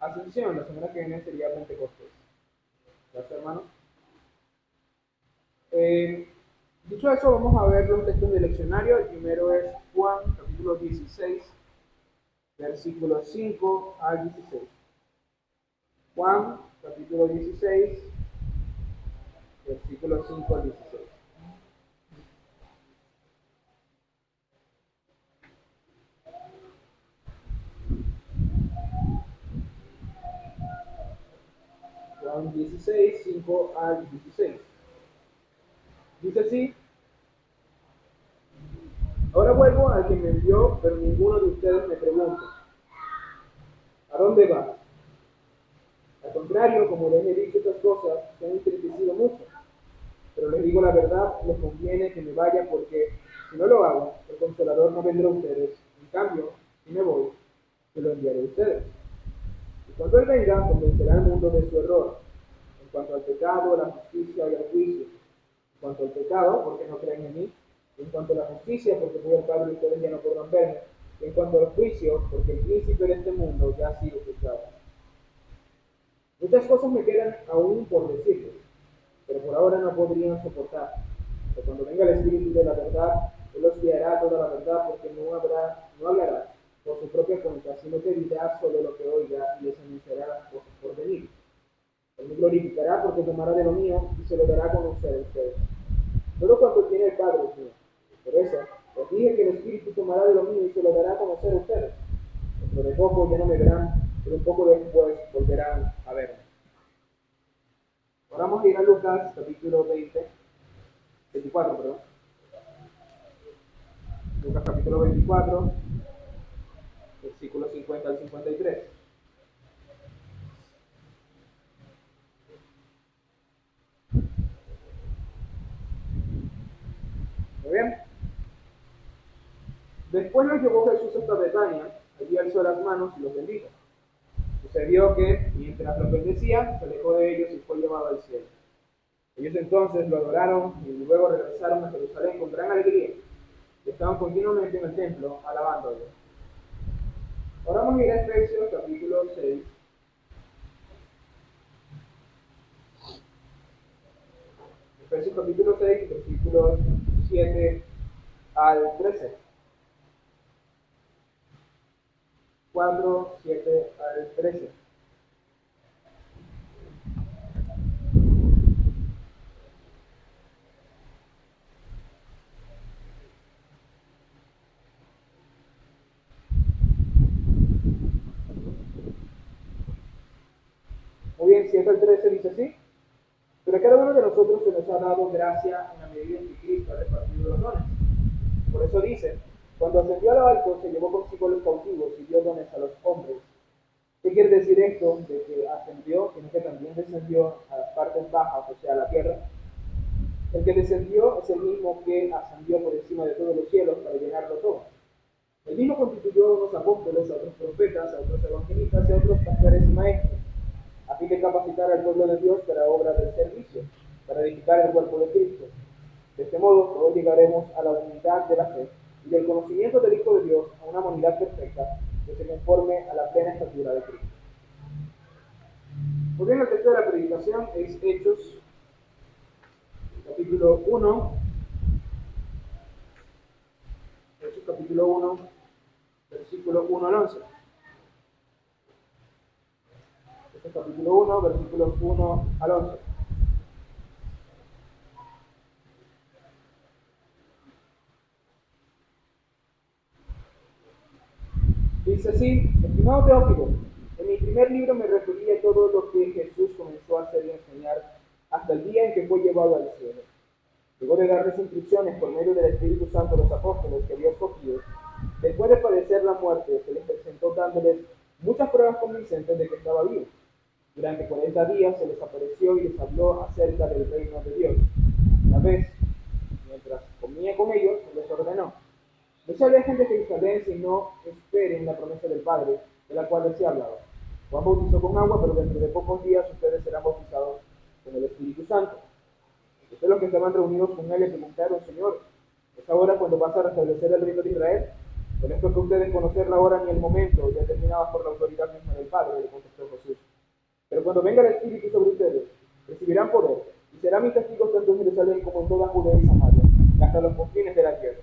Ascensión, la semana que viene sería Pentecostés. Gracias, hermano. Eh, Dicho eso, vamos a ver los textos del leccionario. El primero es Juan, capítulo 16, versículos 5 al 16. Juan, capítulo 16, versículos 5 al 16. Juan 16, 5 al 16. Dice así: ahora vuelvo al que me envió, pero ninguno de ustedes me pregunta, ¿a dónde vas? Al contrario, como les he dicho estas cosas, se han entristecido mucho. Pero les digo la verdad, les conviene que me vaya porque si no lo hago, el Consolador no vendrá a ustedes. En cambio, si me voy, se lo enviaré a ustedes. Y cuando Él venga, convencerá al mundo de su error, en cuanto al pecado, la justicia y el juicio. En cuanto al pecado, porque no creen en mí. Y en cuanto a la justicia, porque voy al Padre y ustedes ya no podrán verme. Y en cuanto al juicio, porque el príncipe de este mundo ya ha sido juzgado. Muchas cosas me quedan aún por decirles, pero por ahora no podrían soportar. Pero cuando venga el Espíritu de la verdad, Él os guiará toda la verdad, porque no hablará por su propia cuenta, sino que dirá solo lo que oiga y les anunciará las cosas por venir. Él me glorificará porque tomará de lo mío y se lo dará a conocer a ustedes. Todo cuanto tiene el Padre es mío. Por eso, les dije que el Espíritu tomará de lo mío y se lo dará a conocer a ustedes. Dentro de poco ya no me verán, pero un poco después volverán a verme. Ahora vamos a ir a Lucas capítulo 24, perdón. Lucas capítulo 24, versículos 50 al 53. Muy bien. Después los llevó Jesús hasta Betania, allí alzó las manos y los bendijo. Sucedió que, mientras los bendecía, se alejó de ellos y fue llevado al cielo. Ellos entonces lo adoraron y luego regresaron a Jerusalén con gran alegría y estaban continuamente en el templo alabando a Dios. Ahora vamos a ir a Efesios capítulo 6. Efesios capítulo 6, versículos 7 al 13. 4, 7 al 13. Muy bien, 7 al 13 dice así: pero a cada uno de nosotros se nos ha dado gracia en la medida en que Cristo ha repartido los dones. Por eso dice, cuando ascendió a lo alto, se llevó consigo a los cautivos y dio dones a los hombres. ¿Qué quiere decir esto? De que ascendió, sino que también descendió a las partes bajas, o sea, a la tierra. El que descendió es el mismo que ascendió por encima de todos los cielos para llenarlo todo. El mismo constituyó a unos apóstoles, a otros profetas, a otros evangelistas y a otros pastores y maestros, a fin de capacitar al pueblo de Dios para obra del servicio, para edificar el cuerpo de Cristo. De este modo, todos llegaremos a la unidad de la fe y del conocimiento del Hijo de Dios, a una humanidad perfecta, que se conforme a la plena estatura de Cristo. Muy bien, el texto de la predicación es Hechos, capítulo 1, Hechos capítulo 1, versículo 1 al 11. Hechos capítulo 1, versículos 1 al 11. Dice así: estimado Teófilo, en mi primer libro me referí a todo lo que Jesús comenzó a hacer y enseñar hasta el día en que fue llevado al cielo. Luego de darles instrucciones por medio del Espíritu Santo a los apóstoles que había escogido, después de padecer la muerte, se les presentó dándoles muchas pruebas convincentes de que estaba vivo. Durante 40 días se les apareció y les habló acerca del reino de Dios. Una vez, mientras comía con ellos, les ordenó: no se alejen de Jerusalén, sino esperen la promesa del Padre, de la cual les he hablado. Juan bautizó con agua, pero dentro de pocos días ustedes serán bautizados con el Espíritu Santo. Entonces los que estaban reunidos con él le preguntaron: Señor, ¿es ahora cuando vas a restablecer el reino de Israel? No les toca a ustedes conocer la hora ni el momento, determinadas por la autoridad misma del Padre, le contestó cuando venga el Espíritu sobre ustedes, recibirán poder y serán mis testigos tanto en Jerusalén como en toda Judea y Samaria, y hasta los confines de la tierra.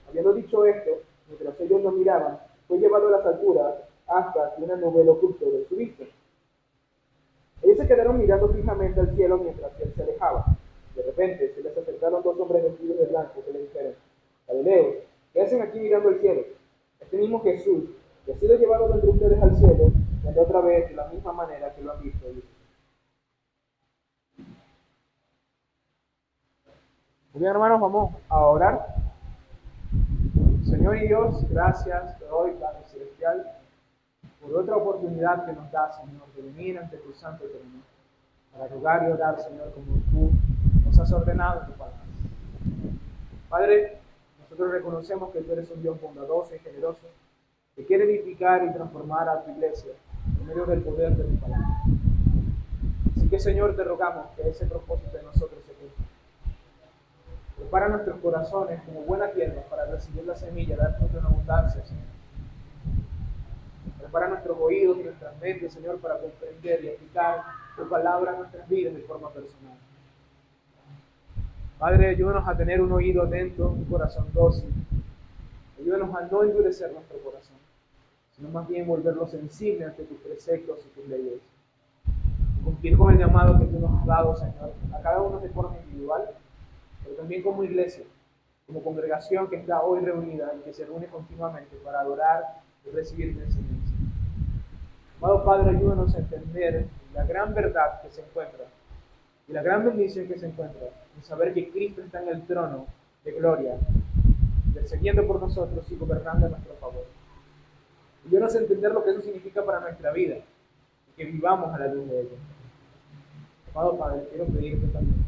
Habiendo dicho esto, mientras ellos lo miraban, fue llevado a las alturas hasta que una nube lo ocultó de su vista. Ellos se quedaron mirando fijamente al cielo mientras él se alejaba. De repente se les acercaron dos hombres vestidos de blanco que le dijeron: Galileos, ¿qué hacen aquí mirando el cielo? Este mismo Jesús, que ha sido llevado de entre ustedes al cielo, vendrá otra vez de la misma manera que lo han visto. Muy bien, hermanos, vamos a orar. Señor y Dios, gracias te doy, Padre Celestial, por otra oportunidad que nos da, Señor, de venir ante tu santo trono, para rogar y orar, Señor, como tú nos has ordenado en tu palabra. Padre, nosotros reconocemos que tú eres un Dios bondadoso y generoso, que quiere edificar y transformar a tu iglesia por medio del poder de tu palabra. Así que, Señor, te rogamos que ese propósito de nosotros se cumpla. Prepara nuestros corazones como buena tierra para recibir la semilla, dar fruto en abundancia, Señor. Prepara nuestros oídos y nuestras mentes, Señor, para comprender y aplicar tu palabra en nuestras vidas de forma personal. Padre, ayúdanos a tener un oído atento, un corazón dócil. Ayúdanos a no endurecer nuestro corazón, sino más bien volverlo sensible ante tus preceptos y tus leyes. Cumplir con el llamado que tú nos has dado, Señor, a cada uno de forma individual, pero también como iglesia, como congregación que está hoy reunida y que se reúne continuamente para adorar y recibir tu enseñanza. Amado Padre, ayúdanos a entender la gran verdad que se encuentra y la gran bendición que se encuentra en saber que Cristo está en el trono de gloria, intercediendo por nosotros y gobernando a nuestro favor. Ayúdanos a entender lo que eso significa para nuestra vida y que vivamos a la luz de ello. Amado Padre, quiero pedirte también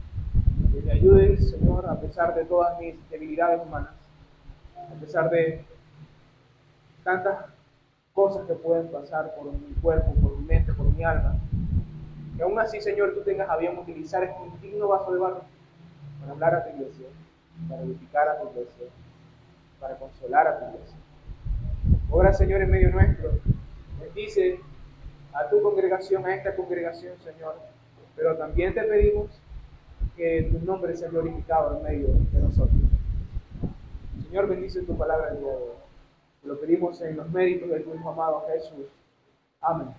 que me ayudes, Señor, a pesar de todas mis debilidades humanas, a pesar de tantas cosas que pueden pasar por mi cuerpo, por mi mente, por mi alma, que aún así, Señor, tú tengas a bien utilizar este indigno vaso de barro para hablar a tu iglesia, para edificar a tu iglesia, para consolar a tu iglesia. Obra, Señor, en medio nuestro, bendice a tu congregación, a esta congregación, Señor, pero también te pedimos que tu nombre sea glorificado en medio de nosotros. Señor, bendice tu palabra el día de hoy. Te lo pedimos en los méritos de tu Hijo amado Jesús. Amén.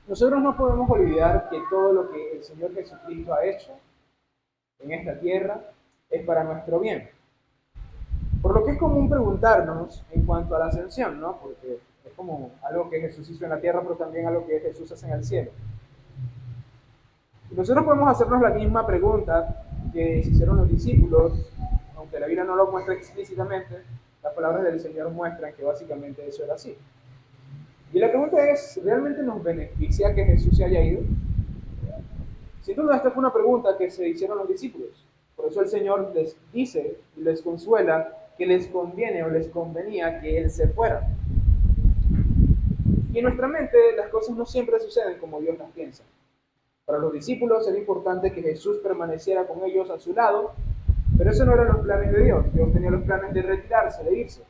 Nosotros no podemos olvidar que todo lo que el Señor Jesucristo ha hecho en esta tierra es para nuestro bien. Por lo que es común preguntarnos en cuanto a la ascensión, ¿no? Porque es como algo que Jesús hizo en la tierra, pero también algo que Jesús hace en el cielo. Y nosotros podemos hacernos la misma pregunta que se hicieron los discípulos, aunque la Biblia no lo muestra explícitamente, las palabras del Señor muestran que básicamente eso era así. Y la pregunta es, ¿realmente nos beneficia que Jesús se haya ido? Sin duda, esta fue una pregunta que se hicieron los discípulos. Por eso el Señor les dice y les consuela que les conviene o les convenía que Él se fuera. Y en nuestra mente las cosas no siempre suceden como Dios las piensa. Para los discípulos era importante que Jesús permaneciera con ellos a su lado, pero eso no eran los planes de Dios. Dios tenía los planes de retirarse, de irse.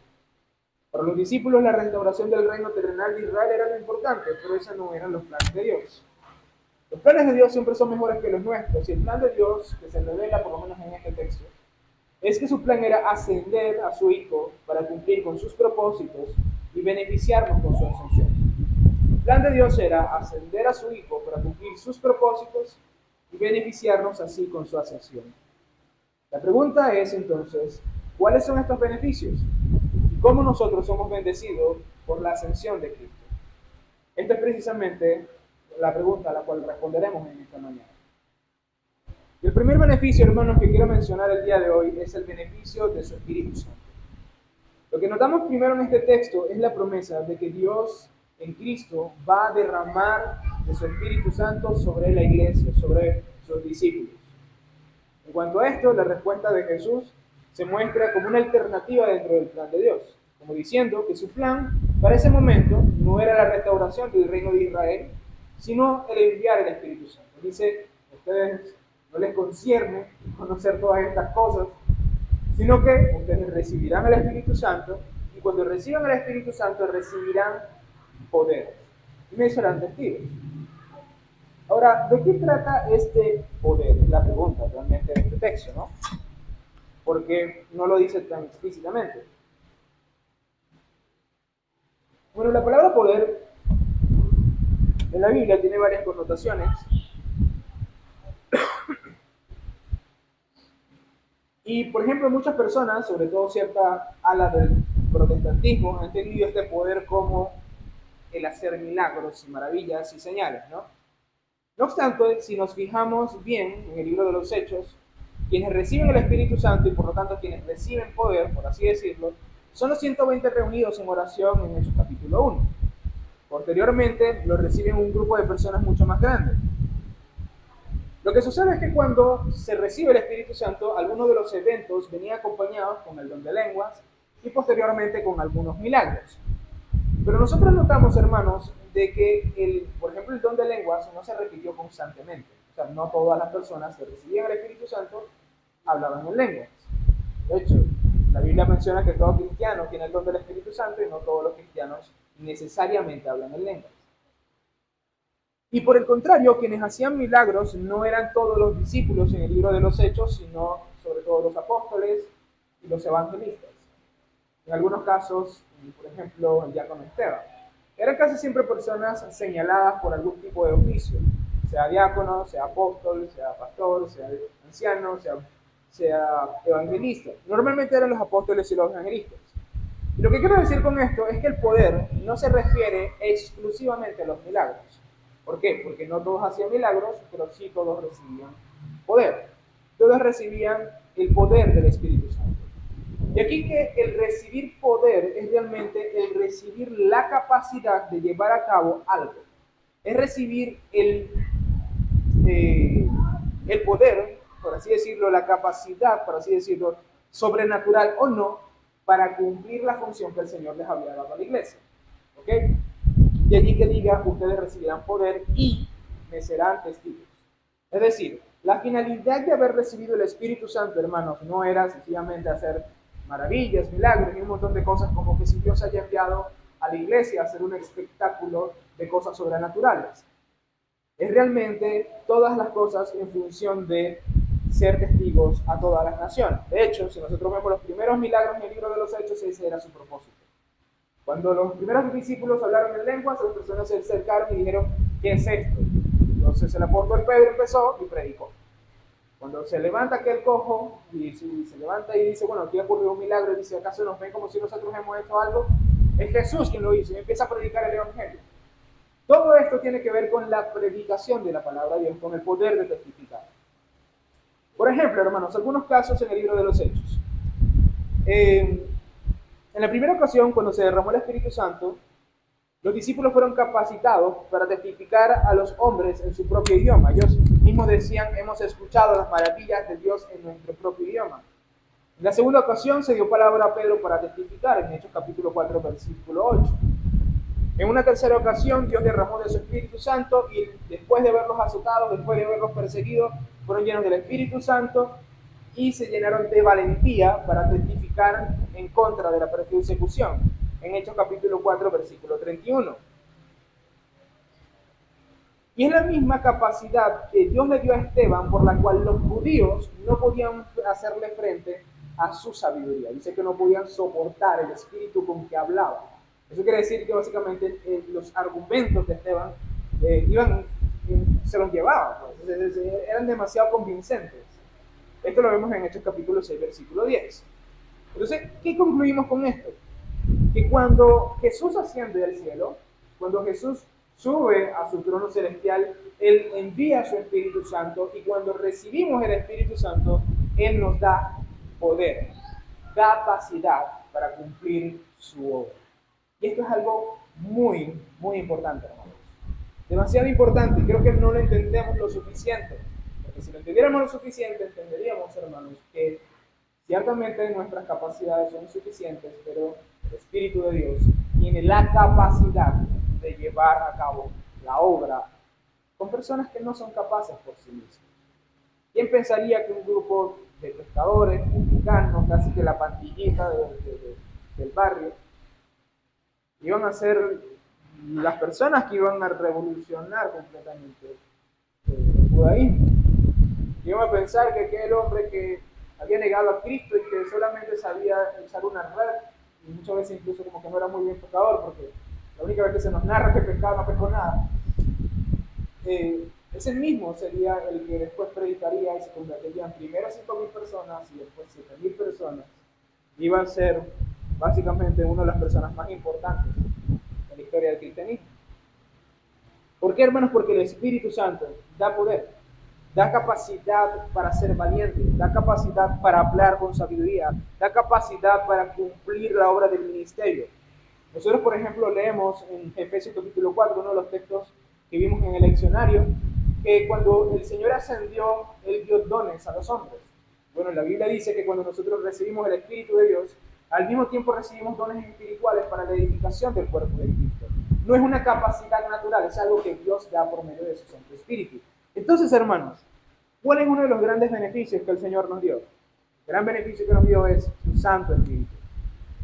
Para los discípulos la restauración del reino terrenal de Israel era lo importante, pero esos no eran los planes de Dios. Los planes de Dios siempre son mejores que los nuestros, y el plan de Dios, que se revela por lo menos en este texto, es que su plan era ascender a su Hijo para cumplir con sus propósitos y beneficiarnos con su ascensión. El plan de Dios era ascender a su Hijo para cumplir sus propósitos y beneficiarnos así con su ascensión. La pregunta es entonces, ¿cuáles son estos beneficios? ¿Y cómo nosotros somos bendecidos por la ascensión de Cristo? Esta es precisamente la pregunta a la cual responderemos en esta mañana. Y el primer beneficio, hermanos, que quiero mencionar el día de hoy es el beneficio de su Espíritu Santo. Lo que notamos primero en este texto es la promesa de que Dios en Cristo va a derramar de su Espíritu Santo sobre la iglesia, sobre sus discípulos. En cuanto a esto, la respuesta de Jesús se muestra como una alternativa dentro del plan de Dios, como diciendo que su plan para ese momento no era la restauración del reino de Israel, sino el enviar el Espíritu Santo. Dice, a ustedes no les concierne conocer todas estas cosas, sino que ustedes recibirán el Espíritu Santo y cuando reciban el Espíritu Santo recibirán poder y me serán testigos. Ahora, ¿de qué trata este poder? Es la pregunta realmente de este texto, ¿no? Porque no lo dice tan explícitamente. Bueno, la palabra poder en la Biblia tiene varias connotaciones. Y, por ejemplo, muchas personas, sobre todo cierta ala del protestantismo, han entendido este poder como el hacer milagros y maravillas y señales, ¿no? No obstante, si nos fijamos bien en el libro de los Hechos, quienes reciben el Espíritu Santo y por lo tanto quienes reciben poder, por así decirlo, son los 120 reunidos en oración en Hechos capítulo 1. Posteriormente lo reciben un grupo de personas mucho más grande. Lo que sucede es que cuando se recibe el Espíritu Santo, algunos de los eventos venían acompañados con el don de lenguas y posteriormente con algunos milagros. Pero nosotros notamos, hermanos, de que, por ejemplo, el don de lenguas no se repitió constantemente. O sea, no todas las personas que recibían el Espíritu Santo hablaban en lenguas. De hecho, la Biblia menciona que todo cristiano tiene el don del Espíritu Santo y no todos los cristianos necesariamente hablan en lenguas. Y por el contrario, quienes hacían milagros no eran todos los discípulos en el libro de los Hechos, sino sobre todo los apóstoles y los evangelistas. En algunos casos, por ejemplo, el diácono Esteban. Eran casi siempre personas señaladas por algún tipo de oficio, sea diácono, sea apóstol, sea pastor, sea anciano, sea evangelista. Normalmente eran los apóstoles y los evangelistas. Y lo que quiero decir con esto es que el poder no se refiere exclusivamente a los milagros. ¿Por qué? Porque no todos hacían milagros, pero sí todos recibían poder. Todos recibían el poder del Espíritu Santo. Y aquí que el recibir poder es realmente el recibir la capacidad de llevar a cabo algo. Es recibir el poder, por así decirlo, la capacidad, por así decirlo, sobrenatural o no, para cumplir la función que el Señor les había dado a la iglesia. ¿Ok? Y allí que diga, ustedes recibirán poder y me serán testigos. Es decir, la finalidad de haber recibido el Espíritu Santo, hermanos, no era sencillamente hacer maravillas, milagros y un montón de cosas como que si Dios haya enviado a la iglesia a hacer un espectáculo de cosas sobrenaturales. Es realmente todas las cosas en función de ser testigos a todas las naciones. De hecho, si nosotros vemos los primeros milagros en el libro de los Hechos, ese era su propósito. Cuando los primeros discípulos hablaron en lenguas, las personas se acercaron y dijeron, ¿qué es esto? Entonces el apóstol Pedro empezó y predicó. Cuando se levanta aquel cojo y se levanta y dice, bueno, aquí ocurrió un milagro, y dice, ¿acaso nos ven como si nosotros hemos hecho algo? Es Jesús quien lo hizo y empieza a predicar el evangelio. Todo esto tiene que ver con la predicación de la palabra de Dios, con el poder de testificar. Por ejemplo, hermanos, algunos casos en el libro de los Hechos. En la primera ocasión, cuando se derramó el Espíritu Santo, los discípulos fueron capacitados para testificar a los hombres en su propio idioma. Ellos mismos decían, hemos escuchado las maravillas de Dios en nuestro propio idioma. En la segunda ocasión se dio palabra a Pedro para testificar, en Hechos capítulo 4, versículo 8. En una tercera ocasión, Dios derramó de su Espíritu Santo y después de verlos azotados, después de verlos perseguidos, fueron llenos del Espíritu Santo y se llenaron de valentía para testificar en contra de la persecución. En Hechos capítulo 4, versículo 31. Y es la misma capacidad que Dios le dio a Esteban por la cual los judíos no podían hacerle frente a su sabiduría. Dice que no podían soportar el espíritu con que hablaba. Eso quiere decir que básicamente los argumentos de Esteban se los llevaban, pues, eran demasiado convincentes. Esto lo vemos en Hechos capítulo 6, versículo 10. Entonces, ¿qué concluimos con esto? Que cuando Jesús asciende al cielo, cuando Jesús sube a su trono celestial, Él envía su Espíritu Santo y cuando recibimos el Espíritu Santo, Él nos da poder, capacidad para cumplir su obra. Y esto es algo muy, muy importante, hermanos. Demasiado importante. Creo que no lo entendemos lo suficiente. Porque si lo entendiéramos lo suficiente, entenderíamos, hermanos, que ciertamente nuestras capacidades son insuficientes, pero el Espíritu de Dios tiene la capacidad de llevar a cabo la obra con personas que no son capaces por sí mismas. ¿Quién pensaría que un grupo de pescadores mexicanos, casi que la pandillita del barrio, Iban a ser las personas que iban a revolucionar completamente el judaísmo. Iban a pensar que aquel hombre que había negado a Cristo y que solamente sabía usar una red, y muchas veces incluso como que no era muy bien pecador, porque la única vez que se nos narra que pecaba no pecó nada, ese mismo sería el que después predicaría y se convertirían primero 5.000 personas y después 7.000 personas. Iba a ser básicamente una de las personas más importantes en la historia del cristianismo. ¿Por qué, hermanos? Porque el Espíritu Santo da poder, da capacidad para ser valiente, da capacidad para hablar con sabiduría, da capacidad para cumplir la obra del ministerio. Nosotros, por ejemplo, leemos en Efesios capítulo 4, uno de los textos que vimos en el leccionario, que cuando el Señor ascendió, Él dio dones a los hombres. Bueno, la Biblia dice que cuando nosotros recibimos el Espíritu de Dios, al mismo tiempo recibimos dones espirituales para la edificación del cuerpo de Cristo. No es una capacidad natural, es algo que Dios da por medio de su Santo Espíritu. Entonces, hermanos, ¿cuál es uno de los grandes beneficios que el Señor nos dio? El gran beneficio que nos dio es su Santo Espíritu,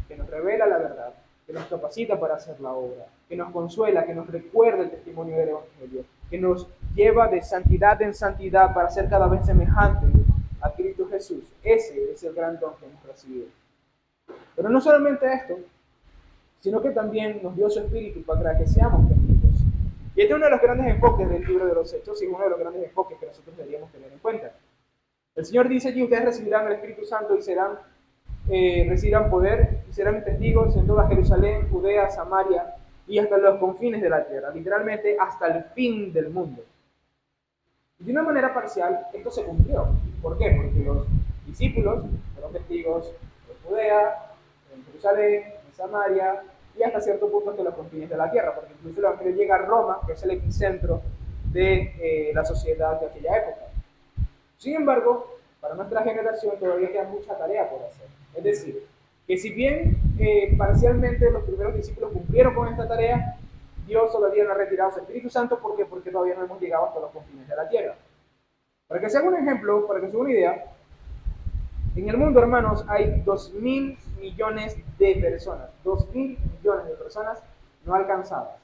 que nos revela la verdad, que nos capacita para hacer la obra, que nos consuela, que nos recuerda el testimonio del Evangelio, que nos lleva de santidad en santidad para ser cada vez semejante a Cristo Jesús. Ese es el gran don que hemos recibido. Pero no solamente esto, sino que también nos dio su Espíritu para que seamos testigos. Y este es uno de los grandes enfoques del libro de los Hechos y uno de los grandes enfoques que nosotros deberíamos tener en cuenta. El Señor dice allí, ustedes recibirán el Espíritu Santo y recibirán poder y serán mis testigos en toda Jerusalén, Judea, Samaria y hasta los confines de la tierra, literalmente hasta el fin del mundo. Y de una manera parcial, esto se cumplió. ¿Por qué? Porque los discípulos fueron testigos en Judea, en Jerusalén, en Samaria y hasta cierto punto hasta los confines de la tierra, porque incluso el Evangelio llega a Roma, que es el epicentro de la sociedad de aquella época. Sin embargo, para nuestra generación todavía queda mucha tarea por hacer. Es decir, que si bien parcialmente los primeros discípulos cumplieron con esta tarea, Dios todavía no ha retirado su Espíritu Santo. ¿Por qué? Porque todavía no hemos llegado hasta los confines de la tierra. Para que se haga un ejemplo, para que se haga una idea, en el mundo, hermanos, hay 2.000 millones de personas. 2.000 millones de personas no alcanzadas.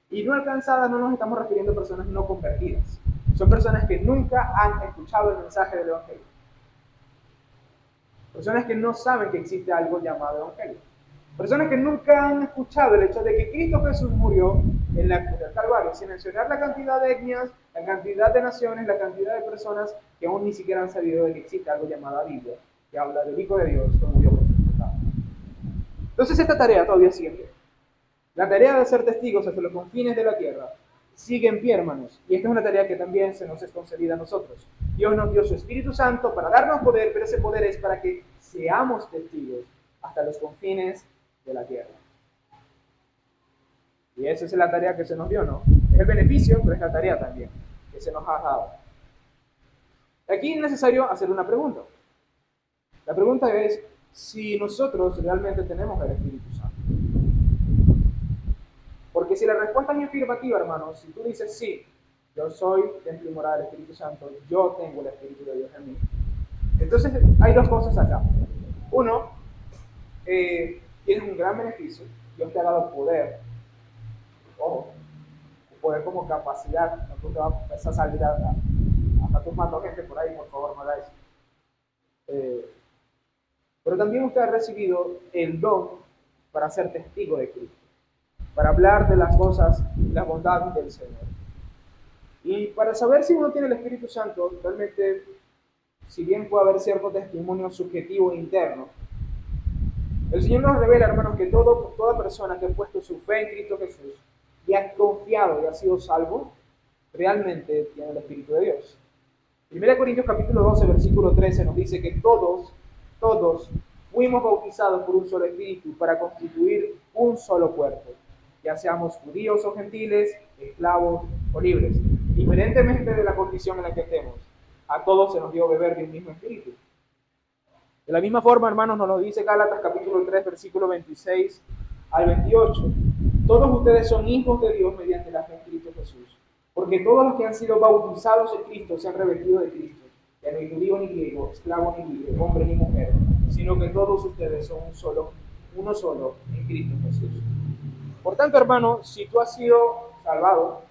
Y no alcanzadas no nos estamos refiriendo a personas no convertidas. Son personas que nunca han escuchado el mensaje del Evangelio. Personas que no saben que existe algo llamado Evangelio. Personas que nunca han escuchado el hecho de que Cristo Jesús murió en la cruz del Calvario, sin mencionar la cantidad de etnias, la cantidad de naciones, la cantidad de personas que aún ni siquiera han sabido de que existe algo llamado Biblia, que habla del Hijo de Dios que murió por sus pecados. Entonces esta tarea todavía sigue. La tarea de ser testigos hasta los confines de la tierra sigue en pie, hermanos. Y esta es una tarea que también se nos es concedida a nosotros. Dios nos dio su Espíritu Santo para darnos poder, pero ese poder es para que seamos testigos hasta los confines de la tierra. Y esa es la tarea que se nos dio, ¿no? Es el beneficio, pero es la tarea también que se nos ha dado. Aquí es necesario hacer una pregunta. La pregunta es si nosotros realmente tenemos el Espíritu Santo. Porque si la respuesta es afirmativa, hermanos, si tú dices sí, yo soy templo y morada del Espíritu Santo, yo tengo el Espíritu de Dios en mí. Entonces hay dos cosas acá. Uno, tienes un gran beneficio, Dios te ha dado poder, ojo, poder como capacidad, no tú te vas a empezar a salir hasta tú matas gente por ahí, por favor, no hagas eso. Pero también usted ha recibido el don para ser testigo de Cristo, para hablar de las cosas, las bondades del Señor. Y para saber si uno tiene el Espíritu Santo, realmente, si bien puede haber cierto testimonio subjetivo e interno, el Señor nos revela, hermanos, que toda persona que ha puesto su fe en Cristo Jesús y ha confiado y ha sido salvo, realmente tiene el Espíritu de Dios. 1 Corintios capítulo 12, versículo 13 nos dice que todos fuimos bautizados por un solo Espíritu para constituir un solo cuerpo, ya seamos judíos o gentiles, esclavos o libres, diferentemente de la condición en la que estemos. A todos se nos dio beber de un mismo Espíritu. De la misma forma, hermanos, nos lo dice Gálatas capítulo 3, versículo 26 al 28. Todos ustedes son hijos de Dios mediante la fe en Cristo Jesús. Porque todos los que han sido bautizados en Cristo se han revestido de Cristo. Ya no hay judío ni griego, esclavo ni libre, hombre ni mujer, sino que todos ustedes son uno solo en Cristo Jesús. Por tanto, hermano, si tú has sido salvado,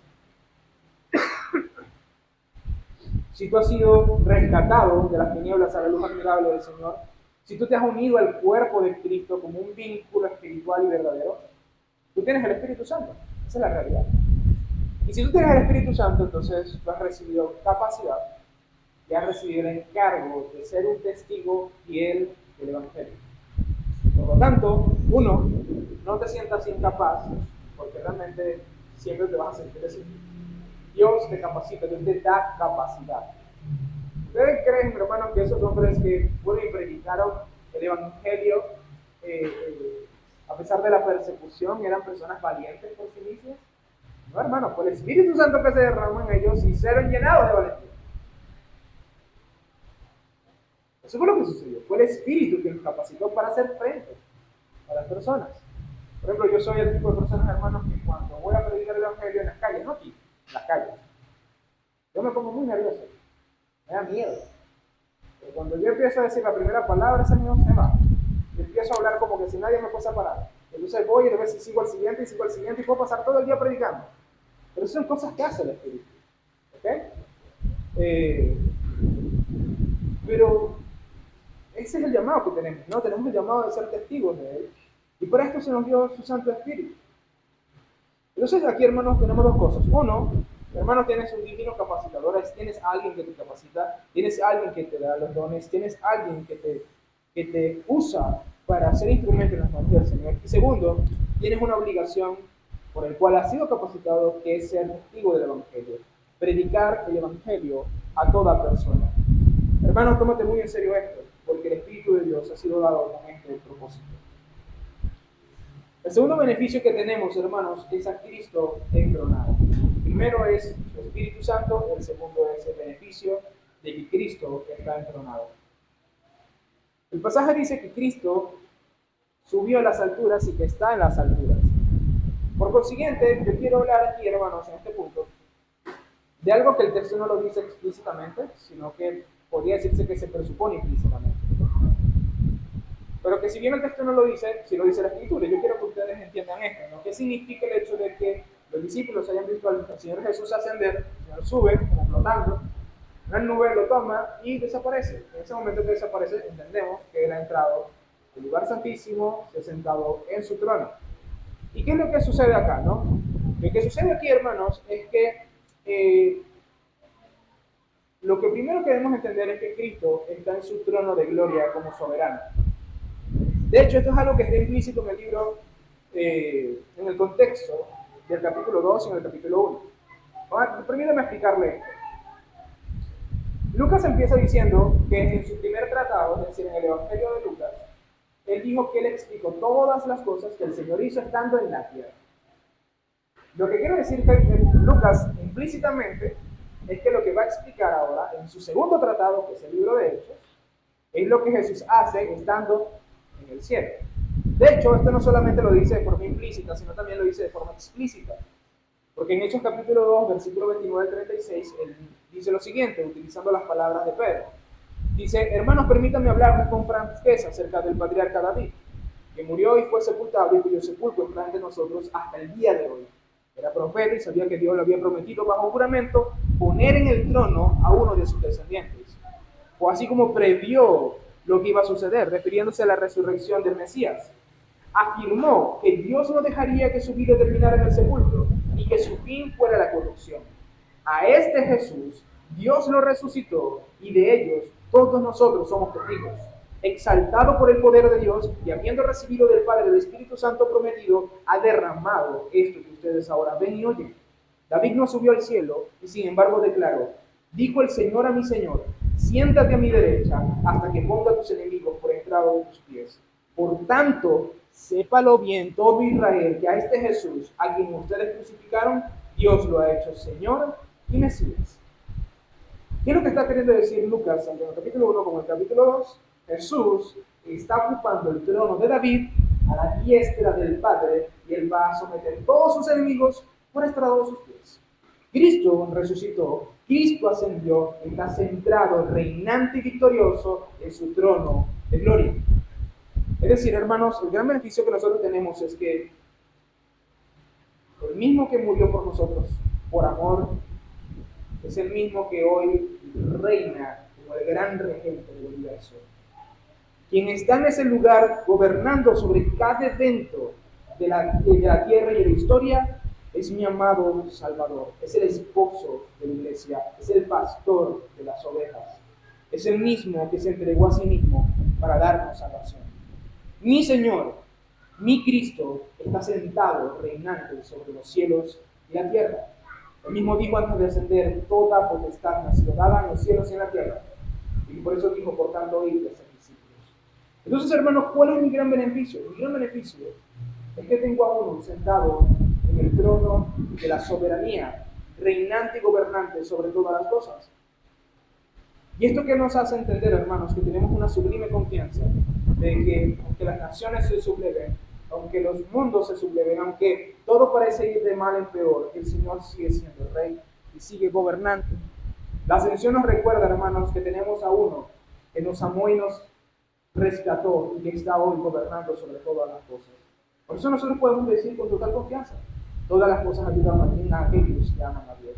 si tú has sido rescatado de las tinieblas a la luz admirable del Señor, si tú te has unido al cuerpo de Cristo como un vínculo espiritual y verdadero, tú tienes el Espíritu Santo. Esa es la realidad. Y si tú tienes el Espíritu Santo, entonces tú has recibido capacidad y has recibido el encargo de ser un testigo fiel del Evangelio. Por lo tanto, uno, no te sientas incapaz, porque realmente siempre te vas a sentir así. Dios te capacita, Dios te da capacidad. ¿Ustedes creen, hermanos, que esos hombres que fueron y predicaron el Evangelio, a pesar de la persecución, eran personas valientes por sí mismas? No, hermano, fue el Espíritu Santo que se derramó en ellos y fueron llenados de valentía. Eso fue lo que sucedió. Fue el Espíritu que nos capacitó para hacer frente a las personas. Por ejemplo, yo soy el tipo de personas, hermanos, que cuando voy a predicar el Evangelio en las calles, no aquí, en las calles, yo me pongo muy nervioso, me da miedo. Pero cuando yo empiezo a decir la primera palabra, ese miedo se va. Yo empiezo a hablar como que si nadie me fuese a parar. Entonces voy y a veces sigo al siguiente y puedo pasar todo el día predicando. Pero eso son cosas que hace el Espíritu. ¿Ok? Pero ese es el llamado que tenemos, ¿no? Tenemos el llamado de ser testigos de Él. Y para esto se nos dio su Santo Espíritu. Entonces aquí, hermanos, tenemos dos cosas. Uno, hermanos, tienes un divino capacitador, tienes alguien que te capacita, tienes alguien que te da los dones, tienes alguien que te usa para ser instrumento en las manos del Señor. Y segundo, tienes una obligación por el cual has sido capacitado, que es ser testigo del Evangelio, predicar el Evangelio a toda persona. Hermanos, tómate muy en serio esto, porque el Espíritu de Dios ha sido dado con este propósito. El segundo beneficio que tenemos, hermanos, es a Cristo entronado. El primero es su Espíritu Santo, el segundo es el beneficio de que Cristo está entronado. El pasaje dice que Cristo subió a las alturas y que está en las alturas. Por consiguiente, yo quiero hablar aquí, hermanos, en este punto, de algo que el texto no lo dice explícitamente, sino que podría decirse que se presupone implícitamente. Pero que si bien el texto no lo dice, sí lo dice la Escritura. Yo quiero que ustedes entiendan esto, ¿no? ¿Qué significa el hecho de que los discípulos hayan visto al Señor Jesús ascender? El Señor sube, como flotando, una nube lo toma y desaparece. En ese momento que desaparece, entendemos que Él ha entrado al lugar santísimo, se ha sentado en su trono. ¿Y qué es lo que sucede acá, no? Lo que sucede aquí, hermanos, es que lo que primero que debemos entender es que Cristo está en su trono de gloria como soberano. De hecho, esto es algo que está implícito en el libro, en el contexto del capítulo 2 y en el capítulo 1. Permítame explicarle esto. Lucas empieza diciendo que en su primer tratado, es decir, en el Evangelio de Lucas, él dijo que él explicó todas las cosas que el Señor hizo estando en la tierra. Lo que quiero decir que Lucas implícitamente es que lo que va a explicar ahora en su segundo tratado, que es el libro de Hechos, es lo que Jesús hace estando en el cielo. De hecho, esto no solamente lo dice de forma implícita, sino también lo dice de forma explícita. Porque en Hechos capítulo 2, versículo 29 al 36, él dice lo siguiente, utilizando las palabras de Pedro. Dice, hermanos, permítanme hablarles con franqueza acerca del patriarca David, que murió y fue sepultado y cuyo sepulcro está entre nosotros hasta el día de hoy. Era profeta y sabía que Dios le había prometido bajo juramento poner en el trono a uno de sus descendientes. Fue así como previó lo que iba a suceder, refiriéndose a la resurrección del Mesías. Afirmó que Dios no dejaría que su vida terminara en el sepulcro y que su fin fuera la corrupción. A este Jesús, Dios lo resucitó y de ellos todos nosotros somos testigos. Exaltado por el poder de Dios y habiendo recibido del Padre el Espíritu Santo prometido, ha derramado esto que ustedes ahora ven y oyen. David no subió al cielo y sin embargo declaró, dijo el Señor a mi Señor, siéntate a mi derecha hasta que ponga a tus enemigos por estrado de tus pies. Por tanto, sépalo bien todo Israel que a este Jesús, a quien ustedes crucificaron, Dios lo ha hecho Señor y Mesías. ¿Qué es lo que está queriendo decir Lucas, tanto en el capítulo 1 como en el capítulo 2? Jesús está ocupando el trono de David a la diestra del Padre y él va a someter todos sus enemigos por estrado de sus pies. Cristo resucitó, Cristo ascendió, está centrado, reinante y victorioso en su trono de gloria. Es decir, hermanos, el gran beneficio que nosotros tenemos es que El mismo que murió por nosotros, por amor, es el mismo que hoy reina como el gran regente del universo. Quien está en ese lugar gobernando sobre cada evento de la tierra y de la historia es mi amado Salvador, es el esposo de la iglesia, es el pastor de las ovejas, es el mismo que se entregó a sí mismo para darnos salvación. Mi Señor, mi Cristo, está sentado reinante sobre los cielos y la tierra. Él mismo dijo antes de ascender: toda potestad me ha sido dada en los cielos y en la tierra. Y por eso dijo: por tanto, id y haced discípulos. Entonces, hermanos, ¿cuál es mi gran beneficio? Mi gran beneficio es que tengo a uno sentado en el trono de la soberanía, reinante y gobernante sobre todas las cosas. Y esto que nos hace entender, hermanos, que tenemos una sublime confianza de que aunque las naciones se subleven, aunque los mundos se subleven, aunque todo parece ir de mal en peor, el Señor sigue siendo el Rey y sigue gobernando. La ascensión nos recuerda, hermanos, que tenemos a uno que nos amó y nos rescató y que está hoy gobernando sobre todas las cosas. Por eso nosotros podemos decir con total confianza: todas las cosas ayudan a bien a aquellos que aman a Dios.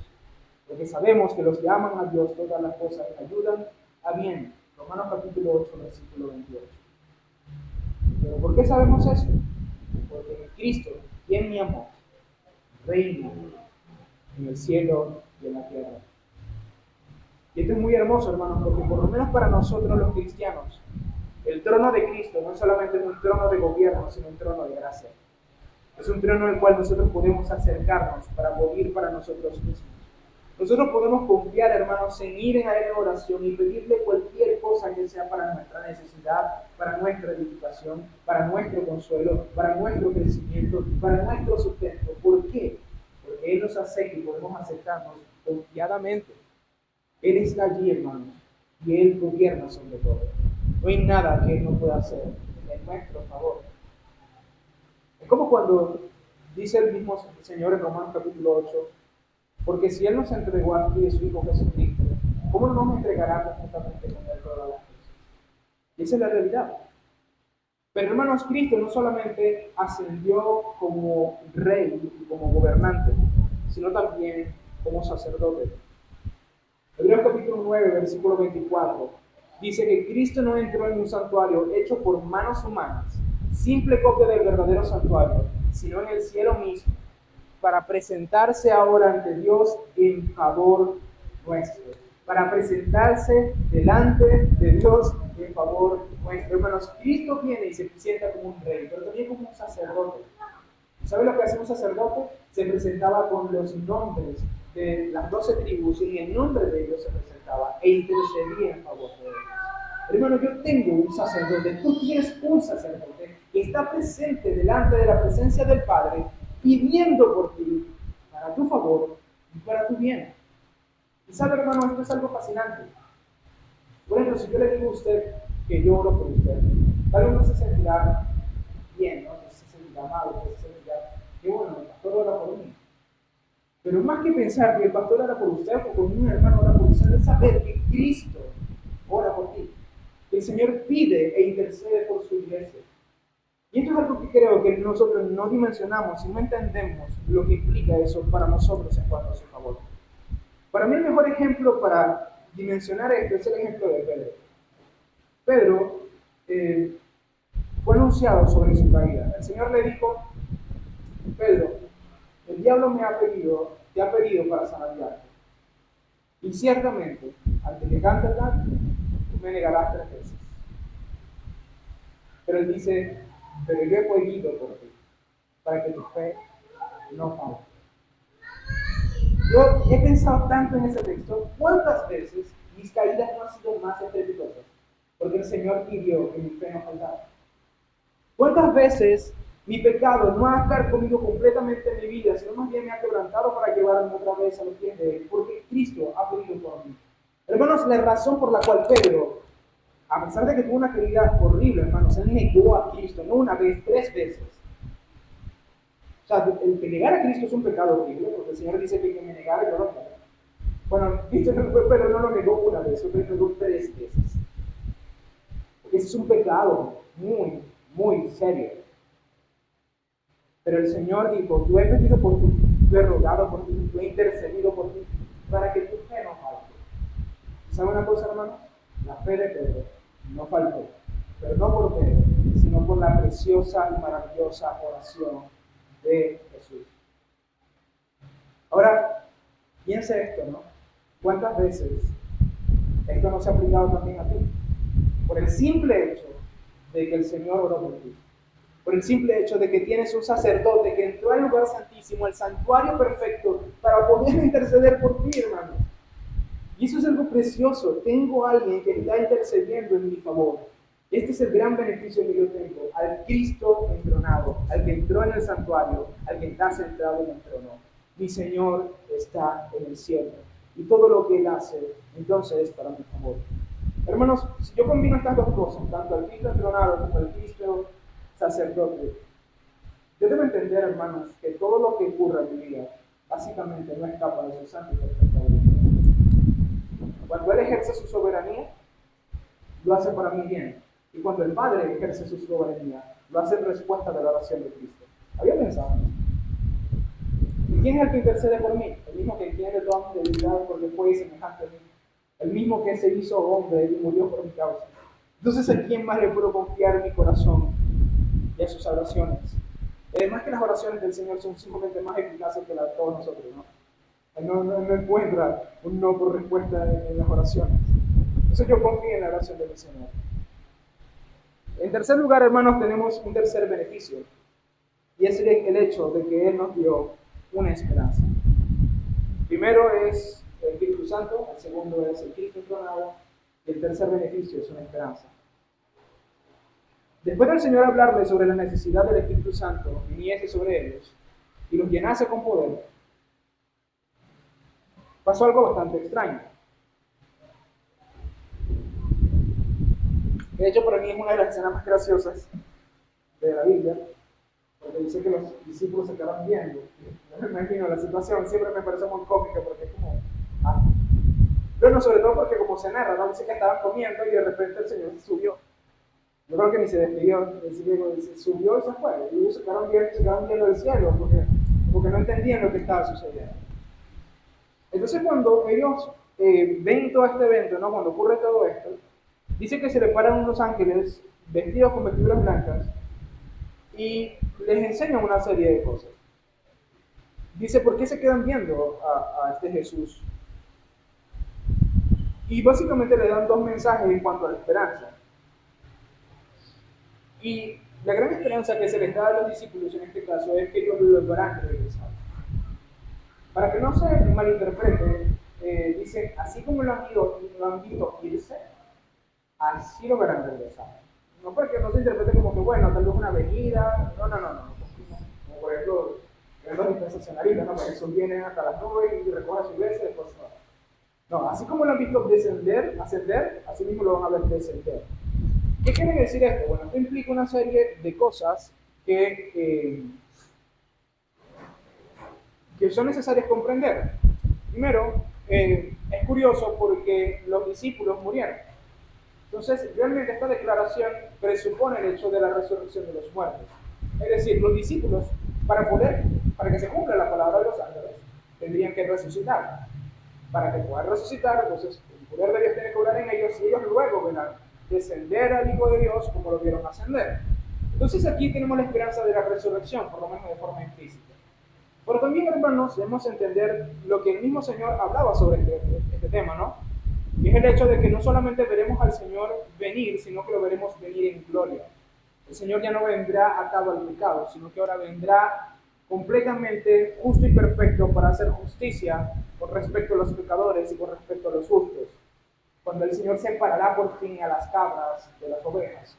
Porque sabemos que los que aman a Dios, todas las cosas ayudan a bien. Romanos capítulo 8, versículo 28. ¿Pero por qué sabemos eso? Porque Cristo, quien me amó, reina en el cielo y en la tierra. Y esto es muy hermoso, hermanos, porque por lo menos para nosotros los cristianos, el trono de Cristo no es solamente un trono de gobierno, sino un trono de gracia. Es un trono al cual nosotros podemos acercarnos para morir para nosotros mismos. Nosotros podemos confiar, hermanos, en ir a Él en oración y pedirle cualquier cosa que sea para nuestra necesidad, para nuestra edificación, para nuestro consuelo, para nuestro crecimiento, para nuestro sustento. ¿Por qué? Porque Él nos acepta y podemos aceptarnos confiadamente. Él está allí, hermanos, y Él gobierna sobre todo. No hay nada que Él no pueda hacer en nuestro favor. Es como cuando dice el mismo Señor en Romanos capítulo 8, porque si Él nos entregó a ti, su Hijo Jesucristo, ¿cómo no nos entregará conjuntamente con Él todas las cosas? Y esa es la realidad. Pero hermanos, Cristo no solamente ascendió como Rey y como gobernante, sino también como sacerdote. Hebreos capítulo 9, versículo 24, dice que Cristo no entró en un santuario hecho por manos humanas, simple copia del verdadero santuario, sino en el cielo mismo, para presentarse ahora ante Dios en favor nuestro, para presentarse delante de Dios en favor nuestro. Hermanos, Cristo viene y se presenta como un rey, pero también como un sacerdote. ¿Sabe lo que hacía un sacerdote? Se presentaba con los nombres de las 12 tribus y en el nombre de ellos se presentaba e intercedía en favor de ellos. Hermano, yo tengo un sacerdote, tú tienes un sacerdote que está presente delante de la presencia del Padre, pidiendo por ti, para tu favor y para tu bien. Y sabe, hermano, esto es algo fascinante. Por ejemplo, si yo le digo a usted que yo oro por usted, tal vez no se sentirá bien, ¿no? Se sentirá mal, se sentirá que bueno, el pastor ora por mí. Pero más que pensar que el pastor ora por usted o con un hermano ora por usted, es saber que Cristo ora por ti. Que el Señor pide e intercede por su iglesia. Y esto es algo que creo que nosotros no dimensionamos y no entendemos lo que implica eso para nosotros en cuanto a su favor. Para mí el mejor ejemplo para dimensionar esto es el ejemplo de Pedro. Pedro fue anunciado sobre su caída. El Señor le dijo: Pedro, el diablo te ha pedido para zarandearte. Y ciertamente, al que te cante el gallo, tú me negarás 3 veces. Pero él dice: pero yo he pedido por ti, para que tu fe no falle. Yo he pensado tanto en ese texto, ¿cuántas veces mis caídas no han sido más estrepitosas? Porque el Señor pidió que mi fe no faltara. ¿Cuántas veces mi pecado no ha carcomido completamente en mi vida, sino más bien me ha quebrantado para llevarme otra vez a los pies de Él? Porque Cristo ha pedido por mí. Hermanos, la razón por la cual Pedro, a pesar de que tuvo una caída horrible, hermanos, él negó a Cristo, no una vez, 3 veces. O sea, el que negar a Cristo es un pecado horrible, porque el Señor dice que el que me negara yo lo negara. Bueno, pero no lo negó una vez, lo negó 3 veces. Porque ese es un pecado muy, muy serio. Pero el Señor dijo, yo he pedido por ti, yo he rogado por ti, yo he intercedido por ti, para que tu fe no falte. ¿Sabe una cosa, hermanos? La fe de Pedro no faltó, pero no por Pedro, sino por la preciosa y maravillosa oración de Jesús. Ahora, piensa esto, ¿no? ¿Cuántas veces esto no se ha aplicado también a ti? Por el simple hecho de que el Señor oró por ti. Por el simple hecho de que tienes un sacerdote que entró al lugar santísimo, al santuario perfecto, para poder interceder por ti, hermano. Y eso es algo precioso. Tengo a alguien que está intercediendo en mi favor. Este es el gran beneficio que yo tengo. Al Cristo entronado, al que entró en el santuario, al que está sentado en el trono. Mi Señor está en el cielo. Y todo lo que Él hace, entonces es para mi favor. Hermanos, si yo combino estas dos cosas, tanto al Cristo entronado como al Cristo sacerdote, yo debo entender, hermanos, que todo lo que ocurre en mi vida, básicamente no escapa de su santo y perfecta voluntad. Cuando Él ejerce su soberanía, lo hace para mi bien. Y cuando el Padre ejerce su soberanía, lo hace en respuesta de la oración de Cristo. ¿Había pensado? ¿Y quién es el que intercede por mí? El mismo que tiene todas mis debilidades porque fue semejante a mí. El mismo que se hizo hombre y murió por mi causa. Entonces, ¿a quién más le puedo confiar mi corazón y a sus oraciones? Además que las oraciones del Señor son simplemente más eficaces que las de todos nosotros, ¿no? No encuentra un no por respuesta en las oraciones. Entonces yo confío en la oración del Señor. En tercer lugar, hermanos, tenemos un tercer beneficio. Y es el hecho de que Él nos dio una esperanza. Primero es el Espíritu Santo, el segundo es el Cristo entronado, y el tercer beneficio es una esperanza. Después del Señor hablarle sobre la necesidad del Espíritu Santo, viniese sobre ellos y los llenase con poder, pasó algo bastante extraño. De hecho, para mí es una de las escenas más graciosas de la Biblia, porque dice que los discípulos se quedaron viendo. Yo me imagino la situación, siempre me parece muy cómica, porque es como... Pero no, sobre todo porque como se narra, ¿no? Dice que estaban comiendo y de repente el Señor se subió. Yo creo que ni se despidió, se subió y se fue. Y ellos se quedaron viendo el cielo, porque no entendían lo que estaba sucediendo. Entonces cuando ellos ven todo este evento, ¿no? Cuando ocurre todo esto, dice que se le paran unos ángeles vestidos con vestiduras blancas y les enseñan una serie de cosas. Dice, ¿por qué se quedan viendo a este Jesús? Y básicamente le dan dos mensajes en cuanto a la esperanza. Y la gran esperanza que se les da a los discípulos en este caso es que ellos lo verán regresar. Para que no se malinterprete, dice, así como lo han visto irse, así lo verán regresar. No porque no se interprete como que, bueno, tal vez una venida, no. Como por ejemplo, los dispensacionalistas, ¿no? Que Jesús viene hasta las nubes y recoge a su iglesia y después no. No, así como lo han visto ascender, así mismo lo van a ver descender. ¿Qué quiere decir esto? Bueno, esto implica una serie de cosas que son necesarias comprender. Primero, es curioso porque los discípulos murieron. Entonces, realmente esta declaración presupone el hecho de la resurrección de los muertos. Es decir, los discípulos, para que se cumpla la palabra de los ángeles, tendrían que resucitar. Para que puedan resucitar, entonces el poder de Dios tiene que obrar en ellos y ellos luego verán descender al Hijo de Dios como lo vieron ascender. Entonces aquí tenemos la esperanza de la resurrección, por lo menos de forma implícita. Pero también, hermanos, debemos entender lo que el mismo Señor hablaba sobre este tema, ¿no? Y es el hecho de que no solamente veremos al Señor venir, sino que lo veremos venir en gloria. El Señor ya no vendrá atado al pecado, sino que ahora vendrá completamente justo y perfecto para hacer justicia con respecto a los pecadores y con respecto a los justos. Cuando el Señor separará por fin a las cabras de las ovejas.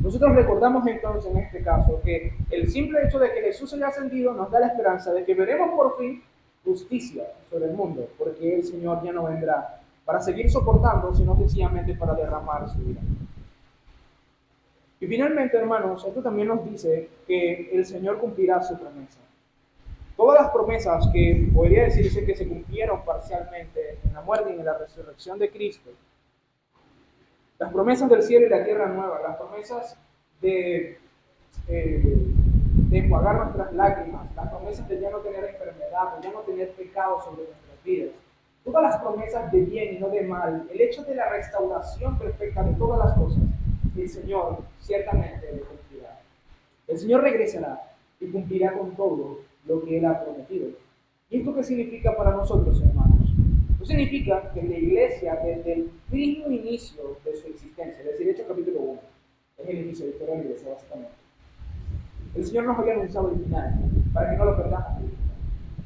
Nosotros recordamos entonces en este caso que el simple hecho de que Jesús haya ascendido nos da la esperanza de que veremos por fin justicia sobre el mundo, porque el Señor ya no vendrá para seguir soportando, sino sencillamente para derramar su vida. Y finalmente, hermanos, esto también nos dice que el Señor cumplirá su promesa. Todas las promesas que podría decirse que se cumplieron parcialmente en la muerte y en la resurrección de Cristo, las promesas del cielo y la tierra nueva, las promesas de de enjuagar nuestras lágrimas, las promesas de ya no tener enfermedad, de ya no tener pecado sobre nuestras vidas, todas las promesas de bien y no de mal, el hecho de la restauración perfecta de todas las cosas, el Señor ciertamente le cumplirá. El Señor regresará y cumplirá con todo lo que Él ha prometido. ¿Y esto qué significa para nosotros, hermanos? Esto significa que la iglesia, desde el mismo inicio de su existencia, es decir, Hechos capítulo 1, es el inicio de la historia de la iglesia, básicamente. El Señor nos había anunciado el final, para que no lo perdamos de vista.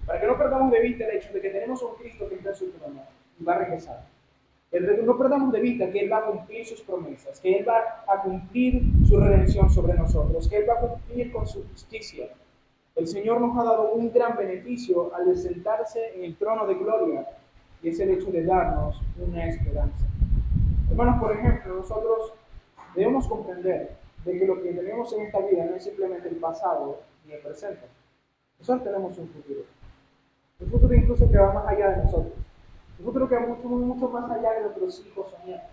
Para que no perdamos de vista el hecho de que tenemos a un Cristo que está en su trono y va a regresar. No perdamos de vista que Él va a cumplir sus promesas, que Él va a cumplir su redención sobre nosotros, que Él va a cumplir con su justicia. El Señor nos ha dado un gran beneficio al sentarse en el trono de gloria, y es el hecho de darnos una esperanza. Hermanos, por ejemplo, nosotros debemos comprender de que lo que tenemos en esta vida no es simplemente el pasado ni el presente. Nosotros tenemos un futuro incluso que va más allá de nosotros, un futuro que va mucho más allá de nuestros hijos o nietos.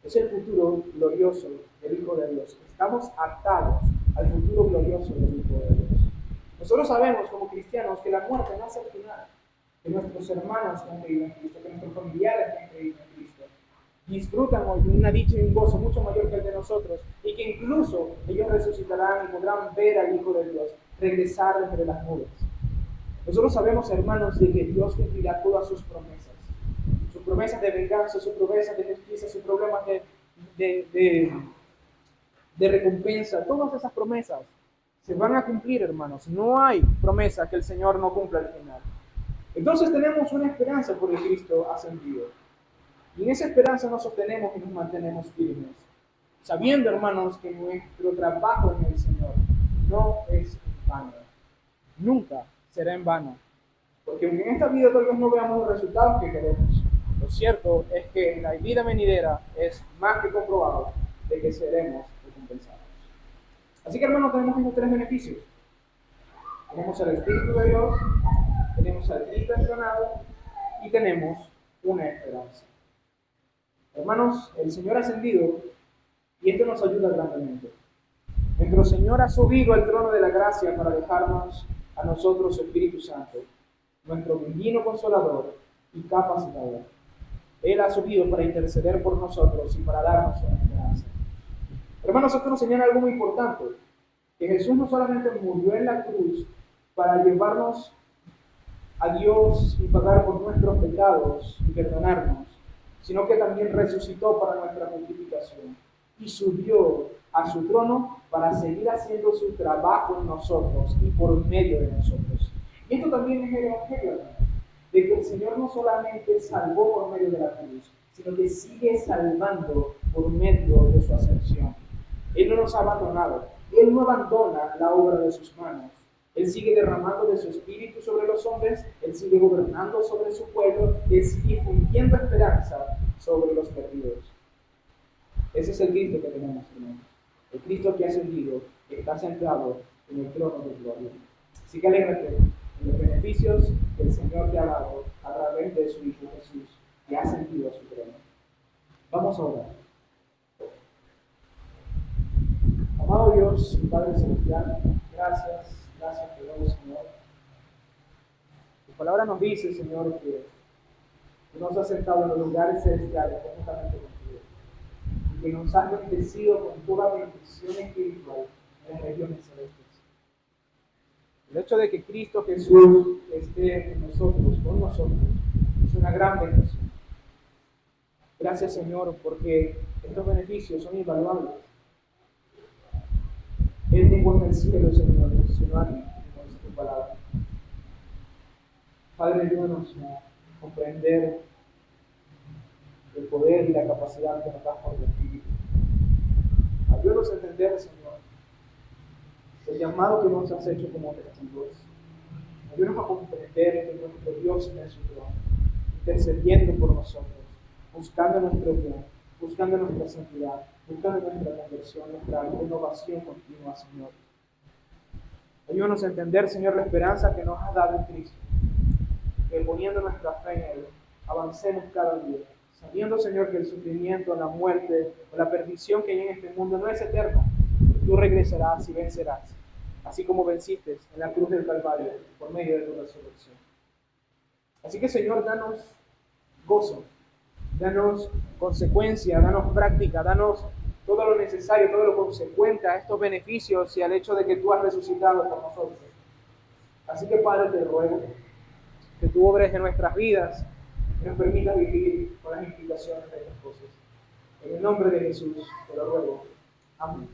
Es el futuro glorioso del Hijo de Dios. Estamos atados al futuro glorioso del Hijo de Dios. Nosotros sabemos como cristianos que la muerte no es el final, que nuestros hermanos que han creído en Cristo, que nuestros familiares que han creído en Cristo, disfrutan hoy de una dicha y un gozo mucho mayor que el de nosotros, y que incluso ellos resucitarán y podrán ver al Hijo de Dios regresar entre las nubes. Nosotros sabemos, hermanos, de que Dios cumplirá todas sus promesas de venganza, sus promesas de justicia, sus problemas de recompensa. Todas esas promesas se van a cumplir, hermanos. No hay promesa que el Señor no cumpla al final. Entonces tenemos una esperanza por el Cristo ascendido. Y en esa esperanza nos sostenemos y nos mantenemos firmes, sabiendo, hermanos, que nuestro trabajo en el Señor no es en vano. Nunca será en vano. Porque aunque en esta vida tal vez no veamos los resultados que queremos, lo cierto es que en la vida venidera es más que comprobado de que seremos recompensados. Así que, hermanos, tenemos estos tres beneficios. Tenemos al Espíritu de Dios, tenemos al Cristo encarnado y tenemos una esperanza. Hermanos, el Señor ha ascendido y esto nos ayuda grandemente. Nuestro Señor ha subido al trono de la gracia para dejarnos a nosotros su Espíritu Santo, nuestro divino consolador y capacitador. Él ha subido para interceder por nosotros y para darnos una esperanza. Hermanos, esto nos señala algo muy importante, que Jesús no solamente murió en la cruz para llevarnos a Dios y pagar por nuestros pecados y perdonarnos, sino que también resucitó para nuestra justificación y subió a su trono para seguir haciendo su trabajo en nosotros y por medio de nosotros. Y esto también es el Evangelio, de que el Señor no solamente salvó por medio de la cruz, sino que sigue salvando por medio de su ascensión. Él no nos ha abandonado, Él no abandona la obra de sus manos. Él sigue derramando de su espíritu sobre los hombres, Él sigue gobernando sobre su pueblo, Él sigue fundiendo esperanza sobre los perdidos. Ese es el Cristo que tenemos, hermanos. El Cristo que ha ascendido, que está sentado en el trono de gloria. Así que alégrate en los beneficios que el Señor te ha dado a través de su Hijo Jesús, que ha ascendido a su trono. Vamos a orar. Amado Dios y Padre Celestial, gracias te doy, Señor. Tu palabra nos dice, Señor, que tú nos has sentado en los lugares celestiales conjuntamente contigo, y que nos has bendecido con toda bendición espiritual en las regiones celestes. El hecho de que Cristo Jesús esté en nosotros, con nosotros, es una gran bendición. Gracias, Señor, porque estos beneficios son invaluables. Él tengo en el cielo, Señor, sino aquí, con tu palabra. Padre, ayúdanos a comprender el poder y la capacidad que nos das por tu Espíritu. Ayúdanos a entender, Señor, el llamado que nos has hecho como testigos. Ayúdanos a comprender que nuestro Dios está en su trono, intercediendo por nosotros, buscando nuestro bien, buscando nuestra santidad, buscando nuestra conversión, nuestra renovación continua, Señor. Ayúdanos a entender, Señor, la esperanza que nos has dado en Cristo, que poniendo nuestra fe en Él, avancemos cada día, sabiendo, Señor, que el sufrimiento, la muerte o la perdición que hay en este mundo no es eterna. Tú regresarás y vencerás. así como venciste en la cruz del Calvario por medio de tu resurrección. Así que, Señor, danos gozo, danos consecuencia, danos práctica, danos todo lo necesario, todo lo consecuente a estos beneficios y al hecho de que tú has resucitado por nosotros. Así que, Padre, te ruego que tú obres en nuestras vidas y nos permitas vivir con las implicaciones de estas cosas. En el nombre de Jesús te lo ruego. Amén.